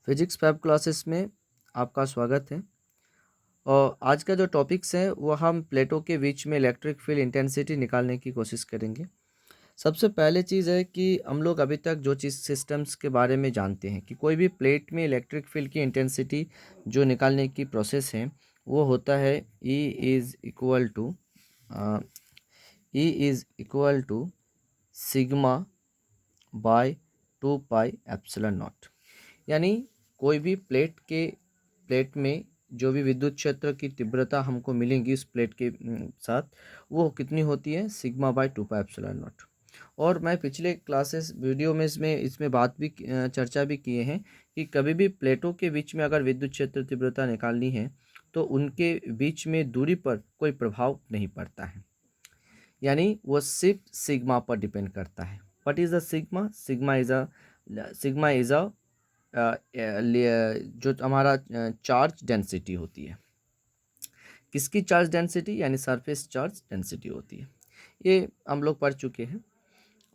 Physics fab classes में आपका स्वागत है। और आज का जो टॉपिक्स है वो हम प्लेटों के बीच में इलेक्ट्रिक फील्ड इंटेंसिटी निकालने की कोशिश करेंगे। सबसे पहले चीज़ है कि हम लोग अभी तक जो चीज़ सिस्टम्स के बारे में जानते हैं कि कोई भी प्लेट में इलेक्ट्रिक फील्ड की इंटेंसिटी जो निकालने की प्रोसेस है वो होता है E is equal to sigma by 2 pi epsilon not. यानी कोई भी प्लेट में जो भी विद्युत क्षेत्र की तीव्रता हमको मिलेंगी उस प्लेट के साथ वो कितनी होती है, sigma by 2 pi epsilon not. और मैं पिछले क्लासेस वीडियो में इसमें चर्चा भी किए हैं कि कभी भी प्लेटों के बीच में अगर विद्युत क्षेत्र तीव्रता निकालनी है तो उनके बीच में दूरी पर कोई प्रभाव नहीं पड़ता है, यानी वो सिर्फ सिग्मा पर डिपेंड करता है। What is the sigma? Sigma is a जो हमारा चार्ज डेंसिटी होती है। किसकी चार्ज डेंसिटी? यानी सरफेस चार्ज डेंसिटी होती है। ये हम लोग पढ़ चुके हैं।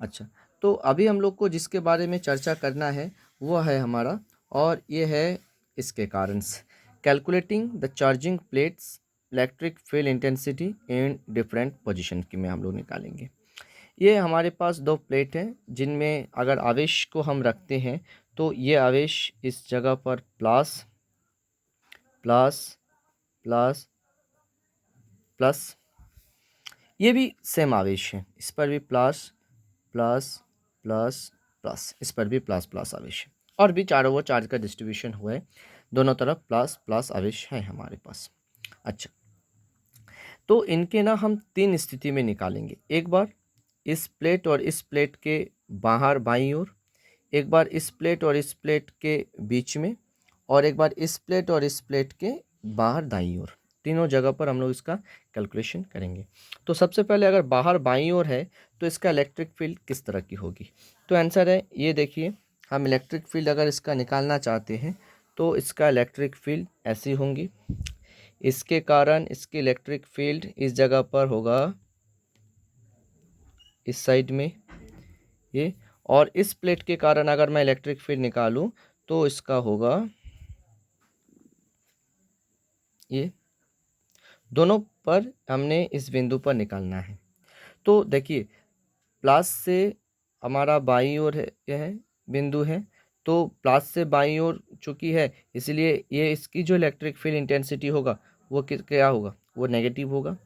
अच्छा, तो अभी हम लोग को जिसके बारे में चर्चा करना है वो है हमारा, और ये है इसके कारण calculating the charging plates electric field intensity in different position की में हम लोग निकालेंगे। ये हमारे पास दो प्लेट हैं जिनमें अगर आवेश को हम रखते हैं तो ये आवेश इस जगह पर प्लस प्लस प्लस प्लस, ये भी सेम आवेश है, इस पर भी प्लस प्लस प्लस प्लस, इस पर भी प्लस प्लस आवेश है, और भी चारों वो चार्ज का डिस्ट्रीब्यूशन हुआ है, दोनों तरफ प्लस प्लस आवेश है हमारे पास। अच्छा, तो इनके ना हम तीन स्थिति में निकालेंगे। एक बार इस प्लेट और इस प्लेट के बाहर बाईं ओर, एक बार इस प्लेट और इस प्लेट के बीच में, और एक बार इस प्लेट और इस प्लेट के बाहर दाईं ओर। तीनों जगह पर हम लोग इसका कैलकुलेशन करेंगे। तो सबसे पहले अगर बाहर बाईं ओर है तो इसका इलेक्ट्रिक फील्ड किस तरह की होगी? तो आंसर है ये देखिए, हम इलेक्ट्रिक फील्ड अगर इसका निकालना चाहते हैं तो इसका इलेक्ट्रिक फील्ड ऐसी होंगी। इसके कारण इसकी इलेक्ट्रिक फील्ड इस जगह पर होगा, इस साइड में ये, और इस प्लेट के कारण अगर मैं इलेक्ट्रिक फील्ड निकालूं तो इसका होगा ये। दोनों पर हमने इस बिंदु पर निकालना है। तो देखिए, प्लस से हमारा बाईं ओर है, यह बिंदु है, तो प्लस से बाईं ओर चूंकि है इसलिए ये इसकी जो इलेक्ट्रिक फील्ड इंटेंसिटी होगा वो क्या होगा, वो नेगेटिव होगा।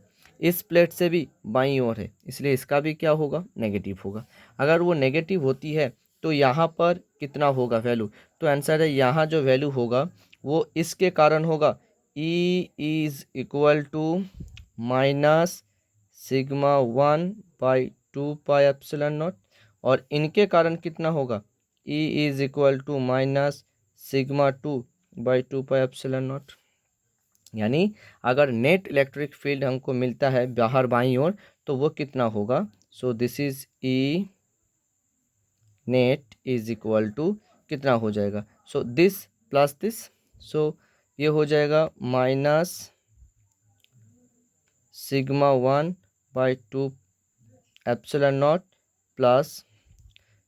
इस प्लेट से भी बाईं ओर है इसलिए इसका भी क्या होगा, नेगेटिव होगा। अगर वो नेगेटिव होती है तो यहाँ पर कितना होगा वैल्यू? तो आंसर है यहाँ जो वैल्यू होगा वो इसके कारण होगा, E=2 minus sigma 1/2 pi epsilon not, और इनके कारण कितना होगा, E=2 minus sigma 2/2 pi epsilon not. यानी अगर नेट इलेक्ट्रिक फील्ड हमको मिलता है बाहर बाईं ओर तो वो कितना होगा? So this is E net is equal to कितना हो जाएगा, so this plus this, so ये हो जाएगा minus sigma 1/2 epsilon not plus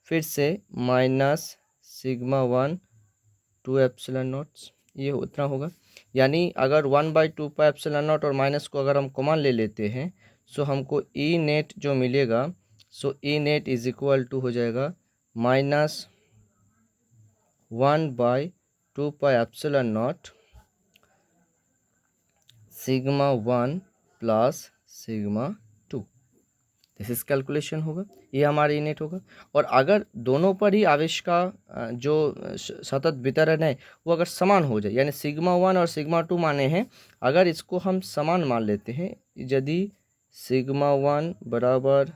फिर से माइनस सिग्मा 1/2 एप्सिलॉन नॉट, ये उतना होगा। यानी अगर 1/2 पाई एप्सिलॉन नॉट और माइनस को अगर हम कॉमन ले लेते हैं सो हमको ई नेट जो मिलेगा, सो E net is equal to हो जाएगा minus 1/2 pi epsilon not sigma 1 plus sigma 2। This is calculation होगा, ये हमारा ई नेट होगा। और अगर दोनों पर ही आवेश का जो सतत वितरण है वो अगर समान हो जाए, यानी सिग्मा 1 और सिग्मा 2 माने हैं, अगर इसको हम समान मान लेते हैं, यदि सिग्मा 1 बराबर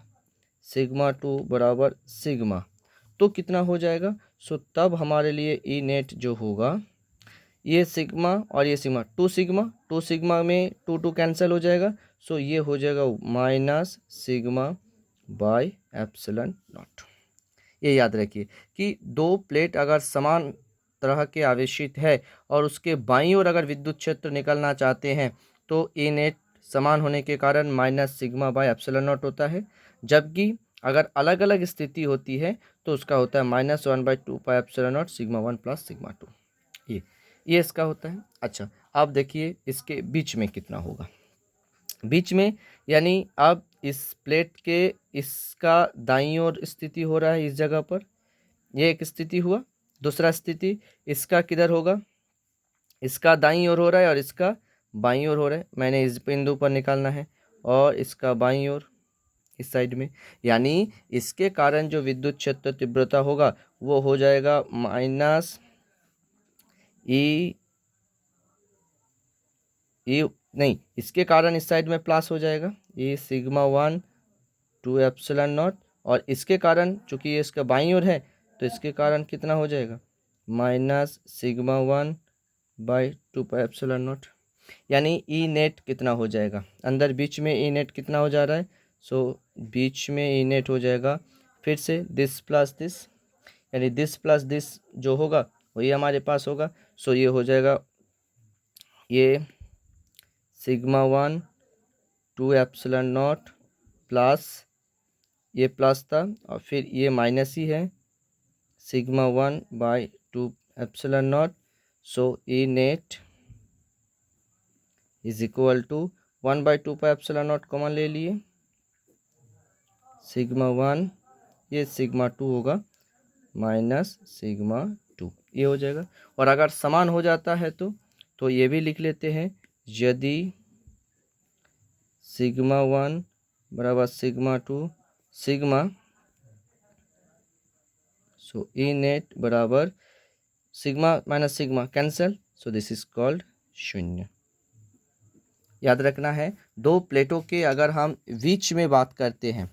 सिग्मा 2 बराबर सिग्मा, तो कितना हो जाएगा? सो तब हमारे लिए ई नेट जो होगा, ये सिग्मा और ये सिग्मा, 2 सिग्मा में 2 कैंसिल हो जाएगा, सो ये हो जाएगा minus sigma by epsilon not. ये याद रखिए कि दो प्लेट अगर समान तरह के आवेशित है और उसके बाईं ओर अगर विद्युत क्षेत्र निकलना चाहते हैं तो ए नेट समान होने के कारण minus sigma by epsilon not होता है, जबकि अगर अलग अलग स्थिति होती है तो उसका होता है -1/2 पाई epsilon not sigma 1 plus sigma 2। ये इसका होता है। अच्छा, अब देखिए इसके बीच में कितना होगा। बीच में यानी अब इस प्लेट के इसका दाईं ओर स्थिति हो रहा है इस जगह पर, ये एक स्थिति हुआ। दूसरा स्थिति इसका किधर होगा, इसका दाईं ओर हो रहा है और इसका बाईं ओर हो रहा है। मैंने इस बिंदु पर निकालना है और इसका बाईं ओर इस साइड में, यानी इसके कारण जो विद्युत क्षेत्र तीव्रता होगा वो हो जाएगा माइनस ई ई नहीं, इसके कारण इस साइड में प्लस हो जाएगा, ये सिग्मा 1 2 एप्सिलॉन नॉट, और इसके कारण चूंकि ये इसका बाईं ओर है तो इसके कारण कितना हो जाएगा, minus sigma 1 by 2 pi epsilon not. यानी ई नेट कितना हो जाएगा, अंदर बीच में ई नेट कितना हो जा रहा है, सो बीच में ई नेट हो जाएगा फिर से दिस प्लस दिस, यानी दिस प्लस दिस जो होगा वही हमारे पास होगा। सो ये हो जाएगा, ये सिग्मा 1 2 एप्सिलॉन नॉट प्लस, ये प्लस था और फिर ये माइनस ही है, sigma 1 by 2 epsilon naught. So E net is equal to 1 by 2 pi epsilon naught common ले लिए, सिग्मा 1 ये सिग्मा 2 होगा माइनस सिग्मा 2, ये हो जाएगा। और अगर समान हो जाता है तो ये भी लिख लेते हैं, यदि सिग्मा 1 बराबर सिग्मा 2 सिग्मा, सो ई नेट बराबर sigma minus sigma cancel, so this is called शून्य। याद रखना है, दो प्लेटों के अगर हम बीच में बात करते हैं,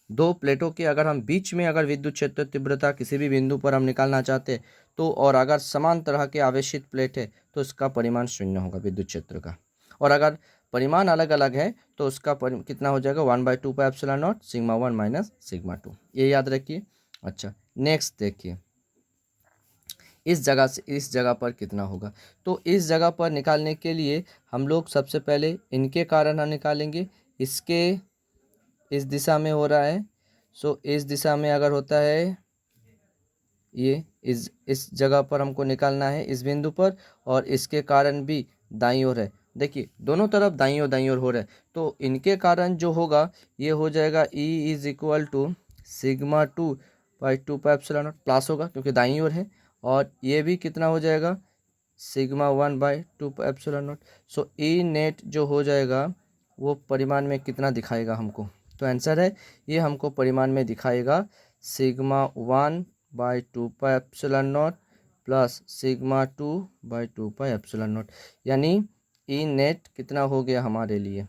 दो प्लेटों के अगर हम बीच में अगर विद्युत क्षेत्र तीव्रता किसी भी बिंदु पर हम निकालना चाहते हैं तो, और अगर समान तरह के आवेशित प्लेट है तो इसका परिमाण शून्य होगा विद्युत क्षेत्र का। और अगर परिमाण अलग अलग है तो उसका कितना हो जाएगा, 1 by 2 pi epsilon not sigma 1 minus sigma 2, ये याद रखिए। अच्छा, नेक्स्ट देखिए इस जगह से इस जगह पर कितना होगा। तो इस जगह पर निकालने के लिए हम लोग सबसे पहले इनके कारण हम निकालेंगे, इसके इस दिशा में हो रहा है, सो इस दिशा में अगर होता है ये इस जगह पर हमको निकालना है इस बिंदु पर, और इसके कारण भी दाईं ओर है। देखिए दोनों तरफ दाईं ओर हो रहा है, तो इनके कारण जो होगा ये हो जाएगा E is equal to sigma 2 by 2 pi epsilon not, plus होगा क्योंकि दाईं ओर है, और ये भी कितना हो जाएगा sigma 1 by 2 pi epsilon naught. So E net जो हो जाएगा वो परिमाण में कितना दिखाएगा हमको, तो आंसर है ये हमको परिमाण में दिखाएगा sigma 1 by 2 pi epsilon not plus sigma 2 by 2 pi epsilon not. यानी ई नेट कितना हो गया हमारे लिए,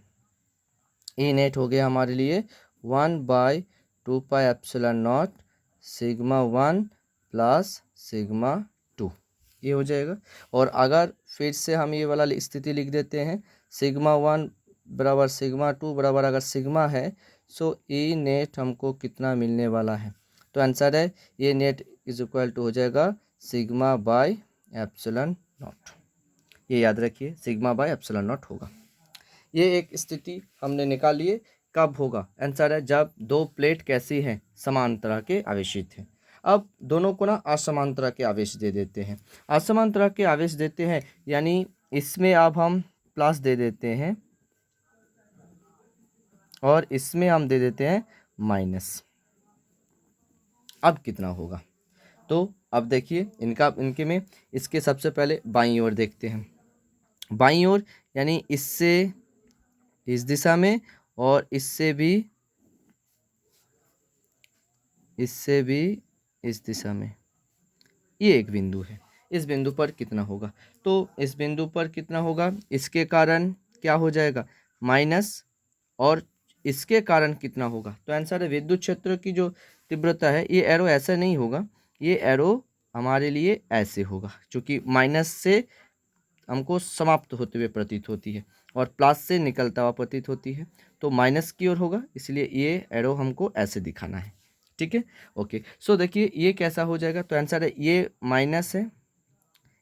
ई नेट हो गया हमारे लिए 1 by 2 pi epsilon not sigma 1 plus sigma 2, ये हो जाएगा। और अगर फिर से हम ये वाला स्थिति लिख देते हैं, सिग्मा 1 बराबर सिग्मा 2 बराबर अगर सिग्मा है, सो ई नेट हमको कितना मिलने वाला है, तो आंसर है ये नेट इज इक्वल टू हो जाएगा सिग्मा बाई एप्सिलॉन नॉट, ये याद रखिए सिग्मा बाई एप्सिलॉन नॉट होगा। ये एक स्थिति हमने निकाल लिए, कब होगा, आंसर है जब दो प्लेट कैसी हैं, समान तरह के आवेशित हैं। अब दोनों को ना असमान तरह के आवेश दे देते हैं, असमान तरह के आवेश देते हैं यानी इसमें अब हम प्लस दे देते हैं और इसमें हम दे देते हैं माइनस। अब कितना होगा, तो अब देखिए इनके में इसके सबसे पहले बाईं ओर देखते हैं, बाईं ओर यानी इससे इस दिशा में और इससे भी इस दिशा में, ये एक बिंदु है, इस बिंदु पर कितना होगा, तो इस बिंदु पर कितना होगा, इसके कारण क्या हो जाएगा माइनस, और इसके कारण कितना होगा, तो आंसर है विद्युत क्षेत्र की जो तीव्रता है, ये एरो ऐसा नहीं होगा, ये एरो हमारे लिए ऐसे होगा, क्योंकि माइनस से हमको समाप्त होते हुए प्रतीत होती है और प्लस से निकलता हुआ प्रतीत होती है, तो माइनस की ओर होगा, इसलिए ये एरो हमको ऐसे दिखाना है। ठीक है, ओके। सो देखिए ये कैसा हो जाएगा, तो आंसर है ये माइनस है,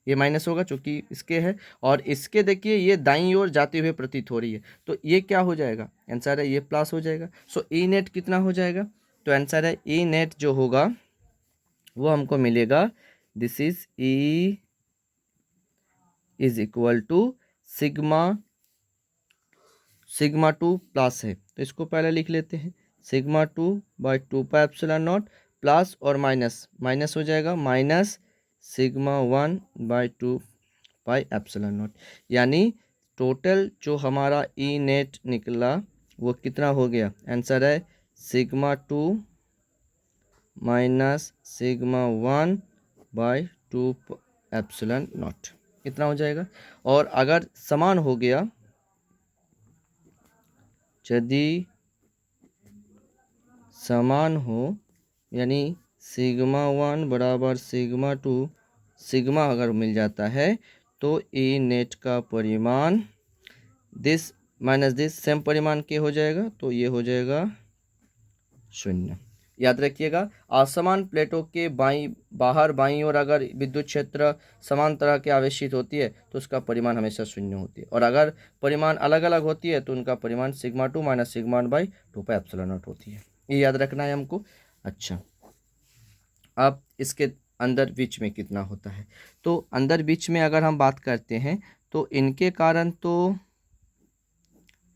ये माइनस होगा चूंकि इसके है, और इसके देखिए ये दाईं ओर जाते हुए प्रतीत हो रही है, तो ये क्या हो जाएगा, आंसर है ये प्लस हो जाएगा। सो ई नेट कितना हो जाएगा, तो आंसर है ई नेट जो होगा वो हमको मिलेगा this is E is equal to sigma, sigma 2 plus है तो इसको पहले लिख लेते हैं, sigma 2 by 2 pi epsilon not plus और माइनस, माइनस हो जाएगा minus sigma 1 by 2 pi epsilon not, यानी टोटल जो हमारा ई नेट निकला वो कितना हो गया, आंसर है sigma 2 minus sigma 1 by 2 epsilon not, कितना हो जाएगा। और अगर समान हो गया, यदि समान हो यानी सिग्मा 1 बराबर सिग्मा 2, सिग्मा अगर मिल जाता है तो ई नेट का परिमाण दिस माइनस दिस सेम परिमाण के हो जाएगा, तो ये हो जाएगा 0। याद रखिएगा, असमान प्लेटों के बाहर बाईं ओर अगर विद्युत क्षेत्र समान तरह के आवेशित होती है तो उसका परिमाण हमेशा 0 होती है, और अगर परिमाण अलग अलग होती है तो उनका परिमाण sigma 2 minus sigma 1 by 2 pi epsilon not होती है। ये याद रखना है हमको। अच्छा, अब इसके अंदर बीच में कितना होता है, तो अंदर बीच में अगर हम बात करते हैं तो इनके कारण तो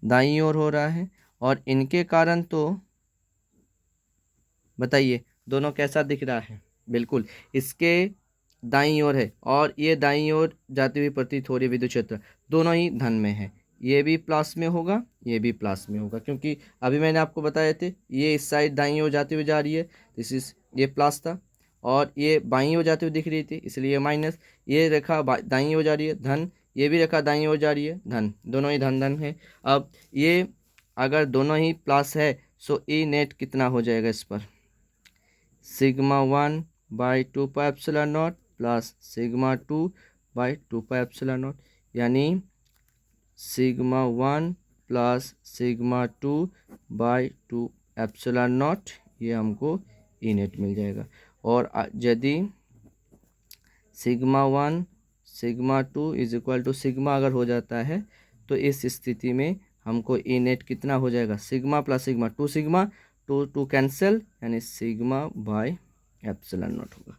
दाईं ओर हो रहा है और इनके कारण तो बताइए दोनों कैसा दिख रहा है, बिल्कुल इसके दाईं ओर है और ये दाईं ओर जाती हुई प्रतीत हो रही विद्युत क्षेत्र दोनों ही धन में है, ये भी प्लस में होगा ये भी प्लस में होगा, क्योंकि अभी मैंने आपको बताए थे ये इस साइड दाईं ओर जाती हुई जा रही है, दिस इज ये प्लस था, और ये बाईं ओर जाती हुई दिख रही थी इसलिए माइनस, ये रेखा दाईं ओर जा रही है धन, ये भी रेखा दाईं ओर जा रही है धन, दोनों ही धन धन है। अब ये अगर दोनों ही प्लस है सो ई नेट कितना हो जाएगा इस पर, sigma 1 by 2 pi epsilon not plus sigma 2 by 2 pi epsilon not, यानी sigma 1 plus sigma 2 by 2 epsilon not, ये हमको ई नेट मिल जाएगा। और यदि sigma 1 sigma 2 is equal to sigma अगर हो जाता है तो इस स्थिति में हमको ई नेट कितना हो जाएगा, sigma plus sigma, 2 sigma 2 cancel, यानी सिग्मा बाई एप्सिलॉन नॉट होगा।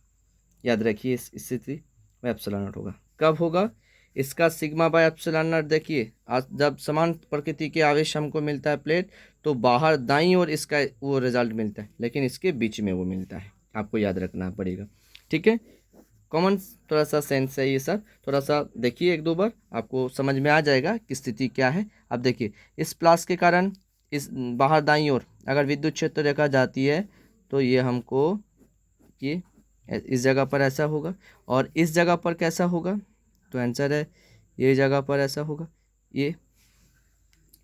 याद रखिए इस स्थिति में एप्सिलॉन नॉट होगा, कब होगा इसका सिग्मा बाई एप्सिलॉन नॉट, देखिए आज जब समान प्रकृति के आवेश हमको मिलता है प्लेट तो बाहर दाईं ओर इसका वो रिजल्ट मिलता है, लेकिन इसके बीच में वो मिलता है, आपको याद रखना पड़ेगा। ठीक है, कॉमन थोड़ा सा सेंस है ये सब, थोड़ा सा देखिए एक दो बार आपको समझ में आ जाएगा कि स्थिति क्या है। अब देखिए इस प्लस के कारण इस बाहर दाईं ओर अगर विद्युत क्षेत्र रेखा जाती है तो ये हमको ये इस जगह पर ऐसा होगा, और इस जगह पर कैसा होगा, तो आंसर है ये जगह पर ऐसा होगा, ये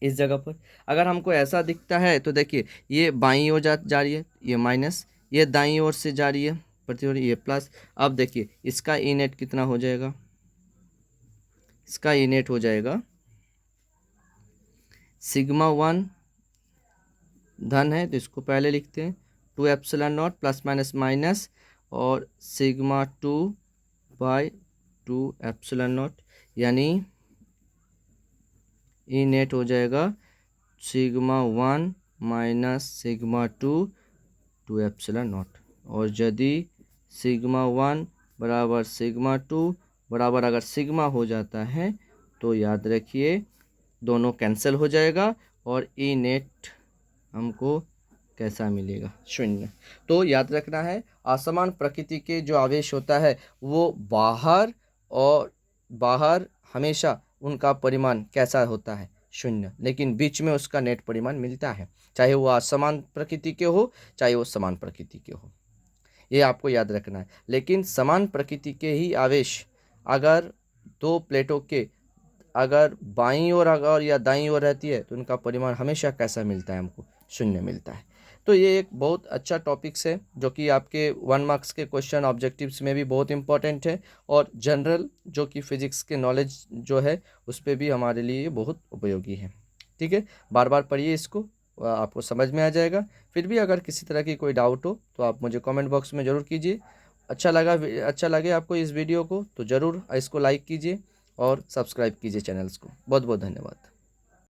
इस जगह पर अगर हमको ऐसा दिखता है तो देखिए ये बाईं ओर जा रही है ये माइनस, ये दाईं ओर से जा रही है प्रति ओर ये प्लस। अब देखिए इसका ई नेट कितना हो जाएगा, इसका ई नेट हो जाएगा सिग्मा 1 धन है तो इसको पहले लिखते हैं 2 epsilon not plus minus minus, और सिग्मा 2 बाई 2 एप्सिलॉन नॉट, यानी ई नेट हो जाएगा sigma 1 minus sigma 2 epsilon not. और यदि सिग्मा 1 बराबर सिग्मा 2 बराबर अगर सिग्मा हो जाता है तो याद रखिए दोनों कैंसिल हो जाएगा और ई नेट हमको कैसा मिलेगा, 0। तो याद रखना है असमान प्रकृति के जो आवेश होता है वो बाहर हमेशा उनका परिमाण कैसा होता है, 0, लेकिन बीच में उसका नेट परिमाण मिलता है, चाहे वो असमान प्रकृति के हो चाहे वो समान प्रकृति के हो, ये आपको याद रखना है। लेकिन समान प्रकृति के ही आवेश अगर दो प्लेटों के अगर बाईं ओर अगर या दाईं ओर रहती है तो उनका परिमाण हमेशा कैसा मिलता है, हमको 0 मिलता है। तो ये एक बहुत अच्छा टॉपिक्स है जो कि आपके 1 मार्क्स के क्वेश्चन ऑब्जेक्टिव्स में भी बहुत इंपॉर्टेंट है, और जनरल जो कि फिजिक्स के नॉलेज जो है उस पर भी हमारे लिए बहुत उपयोगी है। ठीक है, बार बार पढ़िए इसको, आपको समझ में आ जाएगा। फिर भी अगर किसी तरह की कोई डाउट हो तो आप मुझे कमेंट बॉक्स में ज़रूर कीजिए। अच्छा लगे आपको इस वीडियो को तो ज़रूर इसको लाइक कीजिए और सब्सक्राइब कीजिए चैनल्स को। बहुत बहुत धन्यवाद।